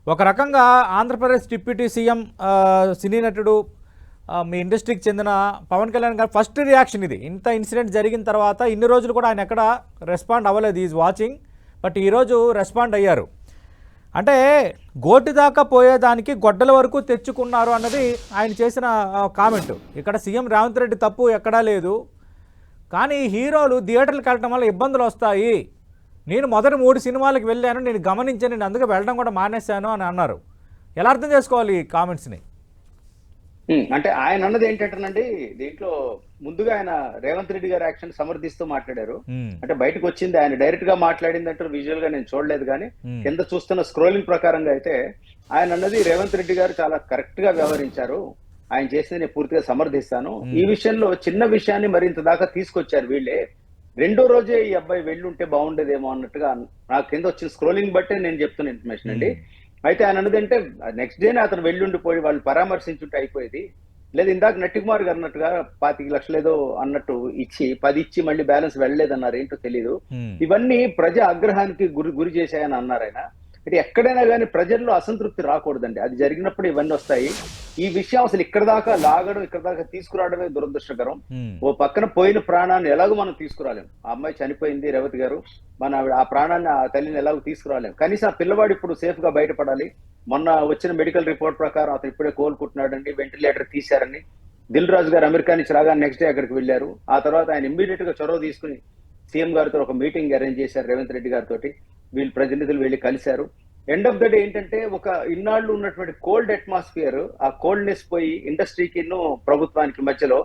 ఒక రకంగా Andhra Pradesh deputy CM సినీ నటుడు మీ ఇండస్ట్రీకి చెందిన పవన్ కళ్యాణ్ గారు ఫస్ట్ రియాక్షన్ ఇది. ఇంత ఇన్సిడెంట్ జరిగిన తర్వాత ఇన్ని రోజులు కూడా ఆయన ఎక్కడ రెస్పాండ్ అవ్వలేదు. ఈజ్ వాచింగ్, బట్ ఈరోజు రెస్పాండ్ అయ్యారు. అంటే గోటి దాకా పోయేదానికి గొడ్డల వరకు తెచ్చుకున్నారు అన్నది ఆయన చేసిన కామెంట్. ఇక్కడ సీఎం రేవంత్ రెడ్డి తప్పు ఎక్కడా లేదు, కానీ హీరోలు థియేటర్లకు వెళ్ళడం వల్ల ఇబ్బందులు వస్తాయి. నేను మొదటి 3 సినిమాలకు వెళ్ళాను, నేను గమనించాను, నేను అందుకే వెళ్ళడం కూడా మానేశాను అని అన్నారు. ఎలా అర్థం చేసుకోవాలి ఈ కామెంట్స్ని? అంటే ఆయన అన్నది ఏంటంటేనండి, దీంట్లో ముందుగా ఆయన రేవంత్ రెడ్డి గారి యాక్షన్ సమర్థిస్తూ మాట్లాడారు. అంటే బయటకు వచ్చింది ఆయన డైరెక్ట్ గా మాట్లాడిందంటే విజువల్ గా నేను చూడలేదు, కానీ కింద చూస్తున్న స్క్రోలింగ్ ప్రకారంగా అయితే ఆయన అన్నది రేవంత్ రెడ్డి గారు చాలా కరెక్ట్ గా వ్యవహరించారు, ఆయన చేసింది నేను పూర్తిగా సమర్థిస్తాను. ఈ విషయంలో చిన్న విషయాన్ని మరింత దాకా తీసుకొచ్చారు వీళ్ళే. రెండో రోజే ఈ అబ్బాయి వెళ్ళుంటే బాగుండేదేమో అన్నట్టుగా నాకు కింద వచ్చిన స్క్రోలింగ్ బట్టే నేను చెప్తున్న ఇన్ఫర్మేషన్ అండి. అయితే ఆయన అన్నది అంటే నెక్స్ట్ డేనే అతను వెళ్ళుండిపోయి వాళ్ళు పరామర్శించుంటే అయిపోయేది. లేదు ఇందాక నట్టికుమార్ గారు అన్నట్టుగా 25 లక్షలు ఏదో అన్నట్టు ఇచ్చి 10 ఇచ్చి మళ్ళీ బ్యాలెన్స్ వెళ్ళలేదన్నారు, ఏంటో తెలీదు. ఇవన్నీ ప్రజా ఆగ్రహానికి గురి చేశాయని అన్నారు ఆయన. అంటే ఎక్కడైనా కానీ ప్రజల్లో అసంతృప్తి రాకూడదండి, అది జరిగినప్పుడు ఇవన్నీ వస్తాయి. ఈ విషయం అసలు ఇక్కడ దాకా లాగడం, ఇక్కడ దాకా తీసుకురావడమే దురదృష్టకరం. ఓ పక్కన పోయిన ప్రాణాన్ని ఎలాగో మనం తీసుకురాలేం. ఆ అమ్మాయి చనిపోయింది, రేవతి గారు, మన ఆ ప్రాణాన్ని ఆ తల్లిని ఎలాగో తీసుకురాలేం. కనీసం ఆ పిల్లవాడు ఇప్పుడు సేఫ్ గా బయటపడాలి. మొన్న వచ్చిన మెడికల్ రిపోర్ట్ ప్రకారం అతను ఇప్పుడే కోలుకుంటున్నాడండి, వెంటిలేటర్ తీశారని. దిల్ రాజు గారు అమెరికా నుంచి రాగానే నెక్స్ట్ డే అక్కడికి వెళ్ళారు. ఆ తర్వాత ఆయన ఇమ్మీడియట్ గా చొరవ తీసుకుని సీఎం గారితో ఒక మీటింగ్ అరేంజ్ చేశారు రేవంత్ రెడ్డి గారితో. వీళ్ళు ప్రతినిధులు వెళ్ళి కలిశారు. ఎండ్ ఆఫ్ ద డే ఏంటంటే ఒక ఇన్నాళ్ళు ఉన్నటువంటి కోల్డ్ అట్మాస్ఫియర్, ఆ కోల్డ్నెస్ పోయి ఇండస్ట్రీకి ప్రభుత్వానికి మధ్యలో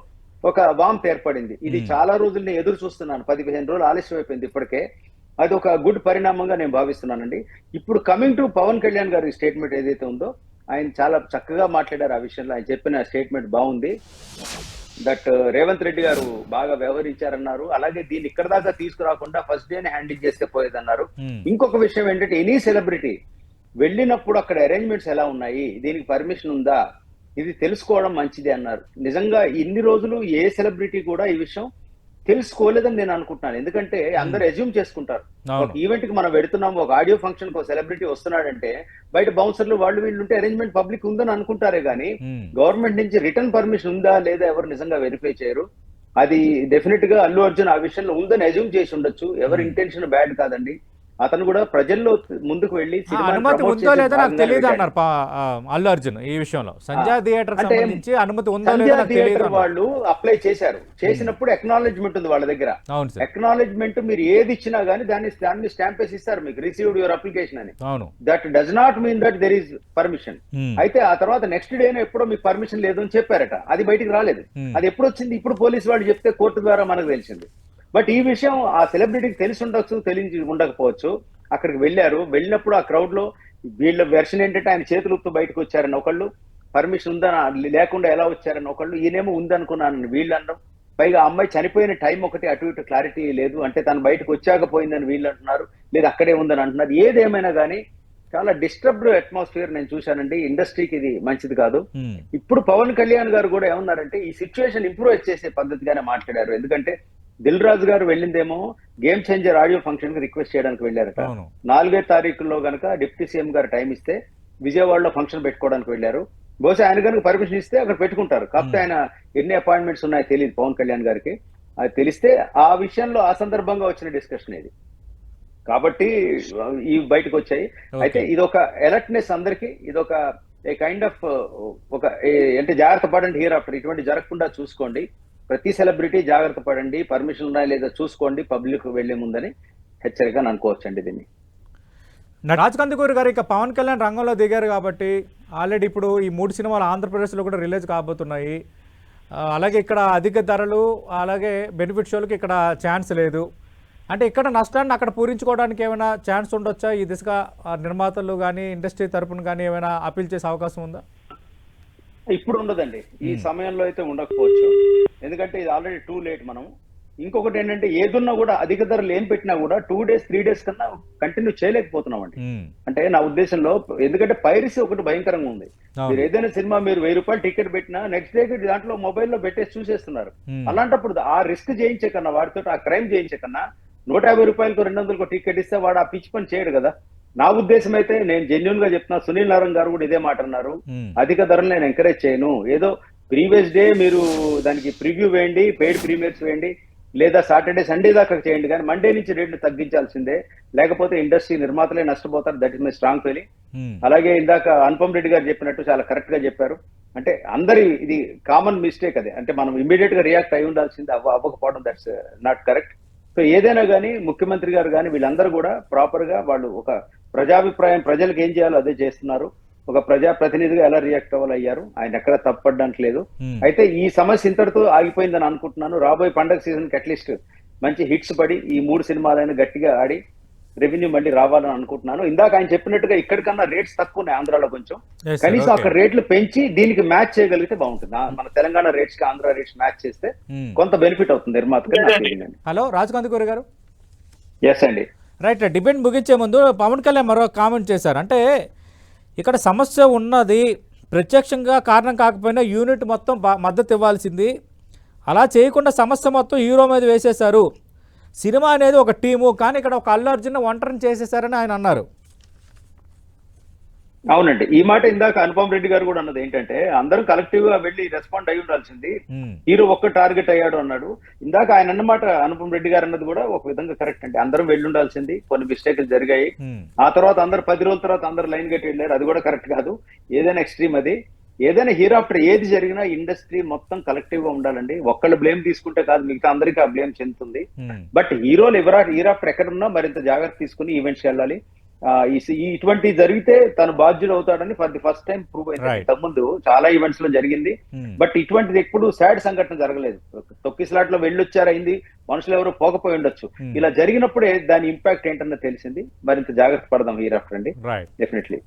ఒక వామ్త్ ఏర్పడింది. ఇది చాలా రోజులు నేను ఎదురు చూస్తున్నాను, 10-15 రోజులు ఆలస్యం అయిపోయింది ఇప్పటికే. అది ఒక గుడ్ పరిణామంగా నేను భావిస్తున్నానండి. ఇప్పుడు కమింగ్ టు పవన్ కళ్యాణ్ గారి స్టేట్మెంట్ ఏదైతే ఉందో, ఆయన చాలా చక్కగా మాట్లాడారు ఆ విషయంలో. ఆయన చెప్పిన స్టేట్మెంట్ బాగుంది. దట్ రేవంత్ రెడ్డి గారు బాగా వ్యవహరించారన్నారు. అలాగే దీన్ని ఇక్కడ దాకా తీసుకురాకుండా ఫస్ట్ డేనే హ్యాండిల్ చేస్తే పోయేదన్నారు. ఇంకొక విషయం ఏంటంటే, ఎనీ సెలబ్రిటీ వెళ్ళినప్పుడు అక్కడ అరేంజ్మెంట్స్ ఎలా ఉన్నాయి, దీనికి పర్మిషన్ ఉందా, ఇది తెలుసుకోవడం మంచిది అన్నారు. నిజంగా ఇన్ని రోజులు ఏ సెలబ్రిటీ కూడా ఈ విషయం తెలుసుకోలేదని నేను అనుకుంటున్నాను. ఎందుకంటే అందరు అజ్యూమ్ చేసుకుంటారు. ఒక ఈవెంట్ కి మనం పెడుతున్నాము, ఒక ఆడియో ఫంక్షన్ కు సెలబ్రిటీ వస్తున్నాడంటే బయట బౌన్సర్లు వాళ్ళు వీళ్ళు ఉంటే అరేంజ్మెంట్ పబ్లిక్ ఉందని అనుకుంటారే గానీ గవర్నమెంట్ నుంచి రిటర్న్ పర్మిషన్ ఉందా లేదా ఎవరు నిజంగా వెరిఫై చేయరు. అది డెఫినెట్ గా అల్లు అర్జున్ ఆ విషయంలో ఉందని అజ్యూమ్ చేసి ఉండొచ్చు. ఎవరి ఇంటెన్షన్ బ్యాడ్ కాదండి. అతను కూడా ప్రజల్లో ముందుకు వెళ్ళి అనుమతి ఉందో లేదో నాకు తెలియదు అన్నారు అల్లు అర్జున్. ఈ విషయంలో సంజయ్ థియేటర్ సంబంధించి అనుమతి ఉందో లేదో నాకు తెలియదు. వాళ్ళు అప్లై చేశారు, చేసినప్పుడు అక్నాలెడ్జ్మెంట్ ఉంది వాళ్ళ దగ్గర. అక్నాలెడ్జ్మెంట్ మీరు ఏది ఇచ్చినా గానీ దాన్ని స్టాంప్ వేసి ఇస్తారు మీకు, రిసీవ్డ్ యువర్ అప్లికేషన్ అని. That does not mean that there is permission. అయితే ఆ తర్వాత నెక్స్ట్ డేనే ఎప్పుడో మీకు పర్మిషన్ లేదు అని చెప్పారట, అది బయటికి రాలేదు. అది ఎప్పుడు వచ్చింది, ఇప్పుడు పోలీసు వాళ్ళు చెప్తే కోర్టు ద్వారా మనకు తెలిసింది. బట్ ఈ విషయం ఆ సెలబ్రిటీకి తెలిసి ఉండొచ్చు, తెలిసి ఉండకపోవచ్చు. అక్కడికి వెళ్ళారు, వెళ్ళినప్పుడు ఆ క్రౌడ్ లో వీళ్ళ వెర్షన్ ఏంటంటే ఆయన చేతులతో బయటకు వచ్చారని ఒకళ్ళు, పర్మిషన్ ఉందని లేకుండా ఎలా వచ్చారని ఒకళ్ళు, ఈయనేమో ఉందనుకున్నానని వీళ్ళు అనడం. పైగా అమ్మాయి చనిపోయిన టైం ఒకటి అటు ఇటు క్లారిటీ లేదు, అంటే తను బయటకు వచ్చాక పోయిందని వీళ్ళు అంటున్నారు, లేదు అక్కడే ఉందని అంటున్నారు. ఏదేమైనా కానీ చాలా డిస్టర్బ్డ్ అట్మాస్ఫియర్ నేను చూశానండి. ఇండస్ట్రీకి ఇది మంచిది కాదు. ఇప్పుడు పవన్ కళ్యాణ్ గారు కూడా ఏమన్నారంటే ఈ సిచ్యువేషన్ ఇంప్రూవ్ చేసే పద్ధతిగానే మాట్లాడారు. ఎందుకంటే దిల్ రాజు గారు వెళ్ళిందేమో గేమ్ చేంజర్ ఆడియో ఫంక్షన్ కి రిక్వెస్ట్ చేయడానికి వెళ్ళారట. 4వ తారీఖులో గనక డిప్యూటీ సీఎం గారు టైం ఇస్తే విజయవాడలో ఫంక్షన్ పెట్టుకోవడానికి వెళ్ళారు. బహుశా ఆయన కనుక పర్మిషన్ ఇస్తే అక్కడ పెట్టుకుంటారు. కాకపోతే ఆయన ఎన్ని అపాయింట్మెంట్స్ ఉన్నాయో తెలియదు పవన్ కళ్యాణ్ గారికి. అది తెలిస్తే ఆ విషయంలో ఆ సందర్భంగా వచ్చిన డిస్కషన్ ఇది కాబట్టి ఇవి బయటకు వచ్చాయి. అయితే ఇదొక అలర్ట్నెస్ అందరికి, ఇదొక ఏ కైండ్ ఆఫ్ ఒక అంటే జాగ్రత్త పడండి, హియర్ ఆఫ్టర్ ఇటువంటి జరగకుండా చూసుకోండి. ప్రతి సెలబ్రిటీ జాగ్రత్త పడండి, పర్మిషన్ ఉన్నాయా లేదా చూసుకోండి పబ్లిక్ వెళ్లే ముందని హెచ్చరికగా అనుకోవచ్చండి దీన్ని. రాజ్ కందుకూరి గారు ఇక పవన్ కళ్యాణ్ రంగంలో దిగారు కాబట్టి ఆల్రెడీ ఇప్పుడు ఈ 3 సినిమాలు ఆంధ్రప్రదేశ్లో కూడా రిలీజ్ కాబోతున్నాయి. అలాగే ఇక్కడ అధిక ధరలు, అలాగే బెనిఫిట్ షోలకి ఇక్కడ ఛాన్స్ లేదు. అంటే ఇక్కడ నష్టాన్ని అక్కడ పూరించుకోవడానికి ఏమైనా ఛాన్స్ ఉండొచ్చా? ఈ దిశగా నిర్మాతలు కానీ ఇండస్ట్రీ తరపున కానీ ఏమైనా అపీల్ చేసే అవకాశం ఉందా? ఇప్పుడు ఉండదండి, ఈ సమయంలో అయితే ఉండకపోవచ్చు. ఎందుకంటే ఇది ఆల్రెడీ టూ లేట్. మనం ఇంకొకటి ఏంటంటే ఏదున్నా కూడా అధిక ధరలు ఏం పెట్టినా కూడా 2 days 3 days కన్నా కంటిన్యూ చేయలేకపోతున్నాం అండి. అంటే నా ఉద్దేశంలో, ఎందుకంటే పైరసీ ఒకటి భయంకరంగా ఉంది. మీరు ఏదైనా సినిమా మీరు 1000 రూపాయలు టికెట్ పెట్టినా నెక్స్ట్ డే దాంట్లో మొబైల్లో పెట్టేసి చూసేస్తున్నారు. అలాంటప్పుడు ఆ రిస్క్ చేయించే కన్నా, వాడితో ఆ క్రైమ్ చేయించే కన్నా 150 రూపాయలకు 200కు టికెట్ ఇస్తే వాడు ఆ పిచ్చి పని చేయడు కదా. నా ఉద్దేశం అయితే నేను జెన్యున్ గా చెప్తున్నా, సునీల్ నారాయణ గారు కూడా ఇదే మాట అన్నారు. అధిక ధరలు నేను ఎంకరేజ్ చేయను. ఏదో ప్రీవియస్ డే మీరు దానికి ప్రివ్యూ వేయండి, పెయిడ్ ప్రీమియర్స్ వేయండి, లేదా సాటర్డే సండే దాకా చేయండి, కానీ మండే నుంచి రేట్లు తగ్గించాల్సిందే, లేకపోతే ఇండస్ట్రీ నిర్మాతలే నష్టపోతారు. That is my strong feeling. అలాగే ఇందాక అనుపమ్ రెడ్డి గారు చెప్పినట్టు చాలా కరెక్ట్ గా చెప్పారు. అంటే అందరి ఇది కామన్ మిస్టేక్ అది. అంటే మనం ఇమీడియట్ గా రియాక్ట్ అయి ఉండాల్సింది, అవ్వకపోవడం దట్స్ నాట్ కరెక్ట్. సో ఏదైనా కానీ ముఖ్యమంత్రి గారు కానీ వీళ్ళందరూ కూడా ప్రాపర్ గా వాళ్ళు ఒక ప్రజాభిప్రాయం, ప్రజలకు ఏం చేయాలో అదే చేస్తున్నారు. ఒక ప్రజా ప్రతినిధిగా ఎలా రియాక్ట్ అయ్యారు, ఆయన ఎక్కడ తప్పడానికి లేదు. అయితే ఈ సమస్య ఇంతటితో ఆగిపోయిందని అనుకుంటున్నాను. రాబోయే పండగ సీజన్ కి అట్లీస్ట్ మంచి హిట్స్ పడి ఈ 3 సినిమాలైనా గట్టిగా ఆడి రెవెన్యూ మళ్ళీ రావాలని అనుకుంటున్నాను. ఇందాక ఆయన చెప్పినట్టుగా ఇక్కడికన్నా రేట్స్ తక్కువ ఉన్నాయి ఆంధ్రాలో కొంచెం, కనీసం అక్కడ రేట్లు పెంచి దీనికి మ్యాచ్ చేయగలిగితే బాగుంటుంది. మన తెలంగాణ రేట్స్ కి ఆంధ్ర రేట్స్ మ్యాచ్ చేస్తే కొంత బెనిఫిట్ అవుతుంది నిర్మాతకి. హలో రాజకాంత్ గారు. ఎస్ అండి. రైట్, డిబేట్ ముగించే ముందు పవన్ కళ్యాణ్ మరో కామెంట్ చేశారు. అంటే ఇక్కడ సమస్య ఉన్నది, ప్రత్యక్షంగా కారణం కాకపోయినా యూనిట్ మొత్తం మద్దతు ఇవ్వాల్సింది, అలా చేయకుండా సమస్య మొత్తం హీరో మీద వేసేశారు. సినిమా అనేది ఒక టీము, కానీ ఇక్కడ ఒక అల్లు అర్జున్ ఒంటరిని చేసేసారని ఆయన అన్నారు. అవునండి, ఈ మాట ఇందాక అనుపమ్ రెడ్డి గారు కూడా అన్నది ఏంటంటే అందరూ కలెక్టివ్ గా వెళ్ళి రెస్పాండ్ అయి ఉండాల్సింది, హీరో ఒక్క టార్గెట్ అయ్యాడు అన్నాడు. ఇందాక ఆయన అన్నమాట అనుపమ్ రెడ్డి గారు అన్నది కూడా ఒక విధంగా కరెక్ట్ అండి. అందరం వెళ్ళి ఉండాల్సింది, కొన్ని మిస్టేక్లు జరిగాయి. ఆ తర్వాత అందరు 10 రోజుల తర్వాత అందరు లైన్ గట్టి వెళ్ళారు, అది కూడా కరెక్ట్ కాదు. ఏదైనా ఎక్స్ట్రీమ్ అది. ఏదైనా హీరో ఆఫ్టర్ ఏది జరిగినా ఇండస్ట్రీ మొత్తం కలెక్టివ్ గా ఉండాలండి. ఒక్కళ్ళు బ్లేమ్ తీసుకుంటే కాదు, మిగతా అందరికీ ఆ బ్లేమ్ చెందుతుంది. బట్ హీరోలు హీరో ఆఫ్టర్ ఎక్కడున్నా మరింత జాగ్రత్త తీసుకుని ఈవెంట్స్కి వెళ్ళాలి. ఇటువంటి జరిగితే తను బాధ్యుడు అవుతాడని for the first time prove అయింది. ఇంతకుముందు చాలా ఈవెంట్స్ లో జరిగింది, బట్ ఇటువంటిది ఎప్పుడు సాడ్ సంఘటన జరగలేదు. తొక్కిసలాట్ లో వెళ్ళొచ్చారైంది, మనుషులు ఎవరు పోకపోయి ఉండొచ్చు. ఇలా జరిగినప్పుడే దాని ఇంపాక్ట్ ఏంటన్న తెలిసింది. మరింత జాగ్రత్త పడదాం హీరో ఆఫ్టర్ అండి, డెఫినెట్లీ.